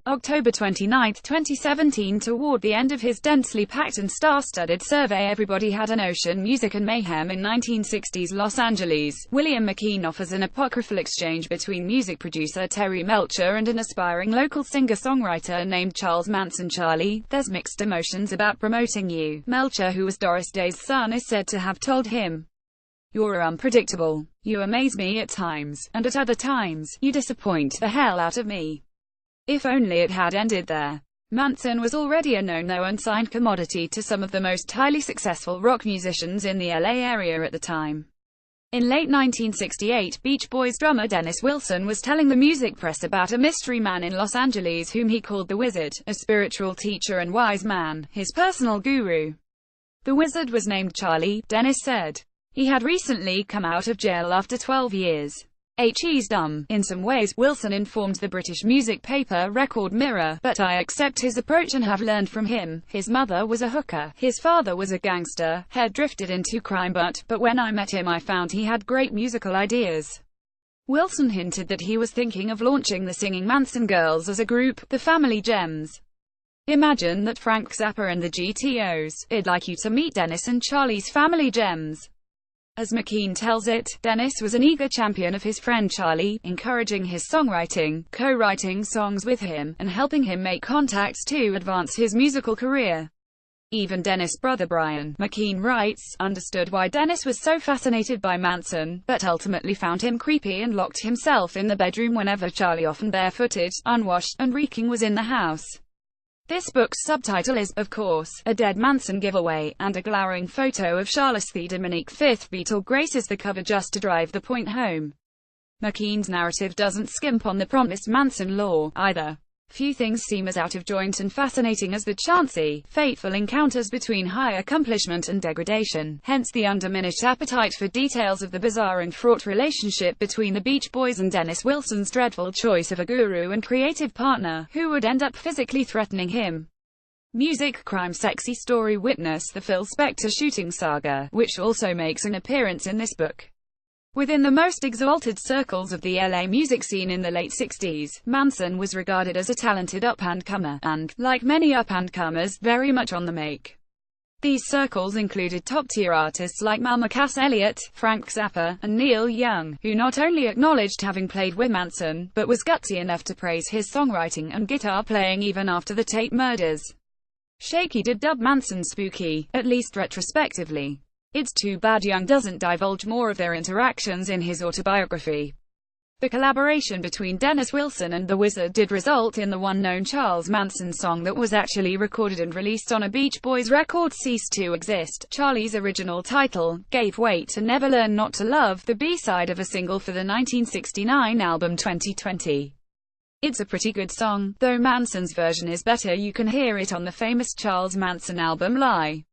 October 29, 2017. Toward the end of his densely packed and star-studded survey Everybody Had an Ocean, Music and Mayhem in 1960s Los Angeles, William McKean offers an apocryphal exchange between music producer Terry Melcher and an aspiring local singer-songwriter named Charles Manson. Charlie, there's mixed emotions about promoting you. Melcher, who was Doris Day's son, is said to have told him, "You're unpredictable. You amaze me at times, and at other times, you disappoint the hell out of me." If only it had ended there. Manson was already a known though unsigned commodity to some of the most highly successful rock musicians in the LA area at the time. In late 1968, Beach Boys drummer Dennis Wilson was telling the music press about a mystery man in Los Angeles whom he called the Wizard, a spiritual teacher and wise man, his personal guru. The Wizard was named Charlie, Dennis said. He had recently come out of jail after 12 years. He's dumb, in some ways, Wilson informed the British music paper Record Mirror, but I accept his approach and have learned from him. His mother was a hooker, his father was a gangster, had drifted into crime but when I met him I found he had great musical ideas. Wilson hinted that he was thinking of launching the Singing Manson Girls as a group, the Family Gems. Imagine that Frank Zappa and the GTOs. I'd like you to meet Dennis and Charlie's Family Gems. As McKean tells it, Dennis was an eager champion of his friend Charlie, encouraging his songwriting, co-writing songs with him, and helping him make contacts to advance his musical career. Even Dennis' brother Brian, McKean writes, understood why Dennis was so fascinated by Manson, but ultimately found him creepy and locked himself in the bedroom whenever Charlie, often barefooted, unwashed, and reeking, was in the house. This book's subtitle is, of course, A Dead Manson Giveaway, and a glowering photo of Charles the Dominique fifth Beatle graces the cover just to drive the point home. McKean's narrative doesn't skimp on the promised Manson lore, either. Few things seem as out of joint and fascinating as the chancy, fateful encounters between high accomplishment and degradation, hence the undiminished appetite for details of the bizarre and fraught relationship between the Beach Boys and Dennis Wilson's dreadful choice of a guru and creative partner, who would end up physically threatening him. Music, crime, sexy story. Witness the Phil Spector shooting saga, which also makes an appearance in this book. Within the most exalted circles of the LA music scene in the late 60s, Manson was regarded as a talented up-and-comer, and, like many up-and-comers, very much on the make. These circles included top-tier artists like Malcolm Elliott, Frank Zappa, and Neil Young, who not only acknowledged having played with Manson, but was gutsy enough to praise his songwriting and guitar playing even after the Tate murders. Shaky did dub Manson spooky, at least retrospectively. It's too bad Young doesn't divulge more of their interactions in his autobiography. The collaboration between Dennis Wilson and the Wizard did result in the one-known Charles Manson song that was actually recorded and released on a Beach Boys record, Cease to Exist. Charlie's original title gave way to Never Learn Not to Love, the B-side of a single for the 1969 album 2020. It's a pretty good song, though Manson's version is better. You can hear it on the famous Charles Manson album Lie.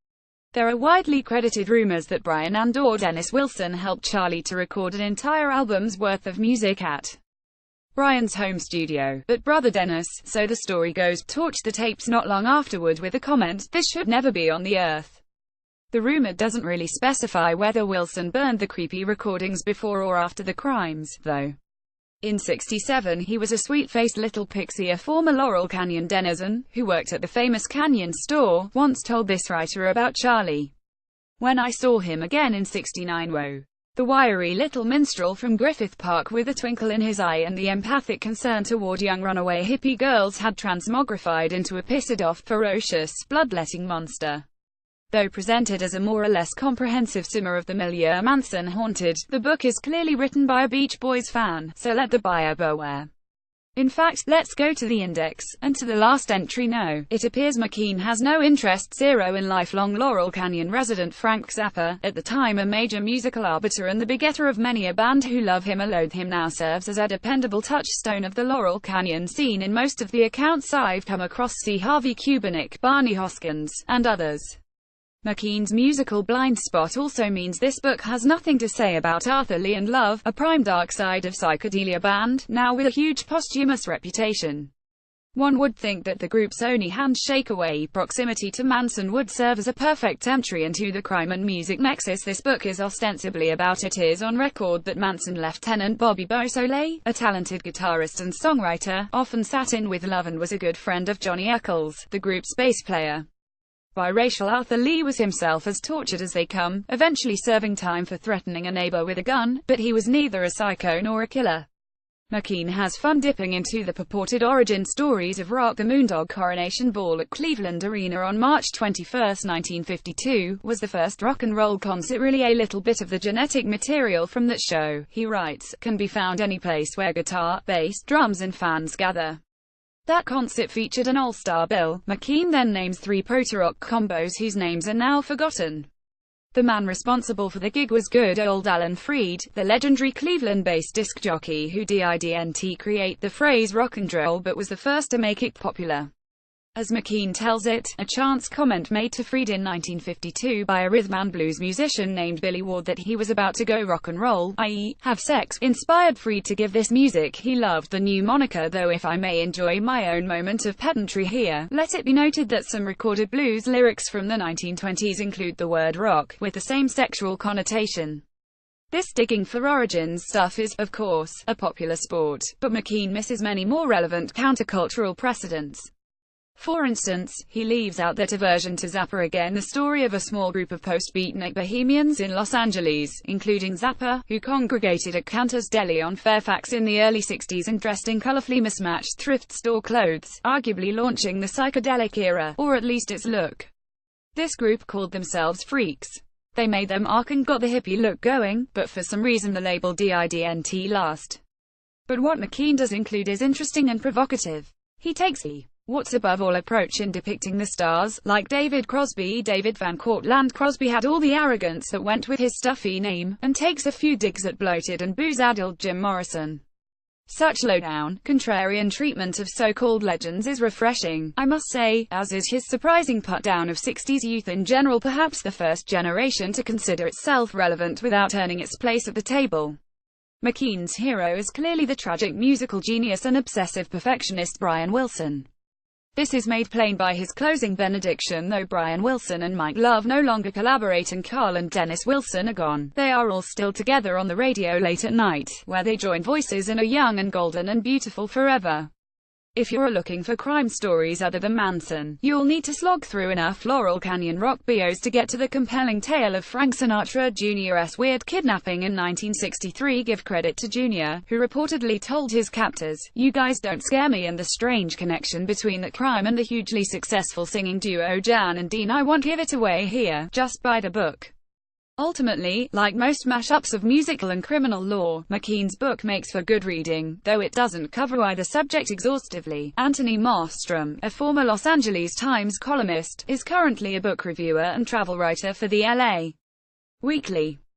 There are widely credited rumors that Brian and/or Dennis Wilson helped Charlie to record an entire album's worth of music at Brian's home studio, but brother Dennis, so the story goes, torched the tapes not long afterward with the comment, "This should never be on the earth." The rumor doesn't really specify whether Wilson burned the creepy recordings before or after the crimes, though. In '67 he was a sweet-faced little pixie. A former Laurel Canyon denizen, who worked at the famous Canyon store, once told this writer about Charlie. "When I saw him again in '69, whoa. The wiry little minstrel from Griffith Park with a twinkle in his eye and the empathic concern toward young runaway hippie girls had transmogrified into a pissed-off, ferocious, bloodletting monster." Though presented as a more or less comprehensive simmer of the milieu Manson haunted, the book is clearly written by a Beach Boys fan, so let the buyer beware. In fact, let's go to the index, and to the last entry. No, it appears McKean has no interest. 0 in lifelong Laurel Canyon resident Frank Zappa, at the time a major musical arbiter and the begetter of many a band who love him or loathe him, now serves as a dependable touchstone of the Laurel Canyon scene in most of the accounts I've come across. See Harvey Kubinick, Barney Hoskins, and others. McKean's musical blind spot also means this book has nothing to say about Arthur Lee and Love, a prime dark side of psychedelia band, now with a huge posthumous reputation. One would think that the group's only handshake-away proximity to Manson would serve as a perfect entry into the crime and music nexus this book is ostensibly about. It is on record that Manson Lieutenant Bobby Beausoleil, a talented guitarist and songwriter, often sat in with Love and was a good friend of Johnny Eccles, the group's bass player. Biracial Arthur Lee was himself as tortured as they come, eventually serving time for threatening a neighbor with a gun, but he was neither a psycho nor a killer. McKean has fun dipping into the purported origin stories of Rock. The Moondog Coronation Ball at Cleveland Arena on March 21, 1952, was the first rock and roll concert. Really a little bit of the genetic material from that show, he writes, can be found any place where guitar, bass, drums and fans gather. That concert featured an all-star bill. McKean then names 3 proto-rock combos whose names are now forgotten. The man responsible for the gig was good old Alan Freed, the legendary Cleveland-based disc jockey who didn't create the phrase rock and roll but was the first to make it popular. As McKean tells it, a chance comment made to Freed in 1952 by a rhythm and blues musician named Billy Ward that he was about to go rock and roll, i.e., have sex, inspired Freed to give this music he loved the new moniker. Though if I may enjoy my own moment of pedantry here, let it be noted that some recorded blues lyrics from the 1920s include the word rock, with the same sexual connotation. This digging for origins stuff is, of course, a popular sport, but McKean misses many more relevant countercultural precedents. For instance, he leaves out that aversion to Zappa again, the story of a small group of post-beatnik bohemians in Los Angeles, including Zappa, who congregated at Cantor's Deli on Fairfax in the early 60s and dressed in colorfully mismatched thrift store clothes, arguably launching the psychedelic era, or at least its look. This group called themselves Freaks. They made their mark and got the hippie look going, but for some reason the label didn't last. But what McKean does include is interesting and provocative. He takes the what's above all approach in depicting the stars, like David Crosby. David Van Cortlandt Crosby had all the arrogance that went with his stuffy name, and takes a few digs at bloated and booze-addled Jim Morrison. Such low-down, contrarian treatment of so-called legends is refreshing, I must say, as is his surprising put-down of 60s youth in general, perhaps the first generation to consider itself relevant without earning its place at the table. McKean's hero is clearly the tragic musical genius and obsessive perfectionist Brian Wilson. This is made plain by his closing benediction. Though Brian Wilson and Mike Love no longer collaborate and Carl and Dennis Wilson are gone, they are all still together on the radio late at night, where they join voices and are young and golden and beautiful forever. If you're looking for crime stories other than Manson, you'll need to slog through enough Laurel Canyon rock bios to get to the compelling tale of Frank Sinatra Jr.'s weird kidnapping in 1963. Give credit to Jr., who reportedly told his captors, "You guys don't scare me," and the strange connection between that crime and the hugely successful singing duo Jan and Dean. I won't give it away here, just buy the book. Ultimately, like most mashups of musical and criminal law, McKean's book makes for good reading, though it doesn't cover either subject exhaustively. Anthony Mostrom, a former Los Angeles Times columnist, is currently a book reviewer and travel writer for the LA Weekly.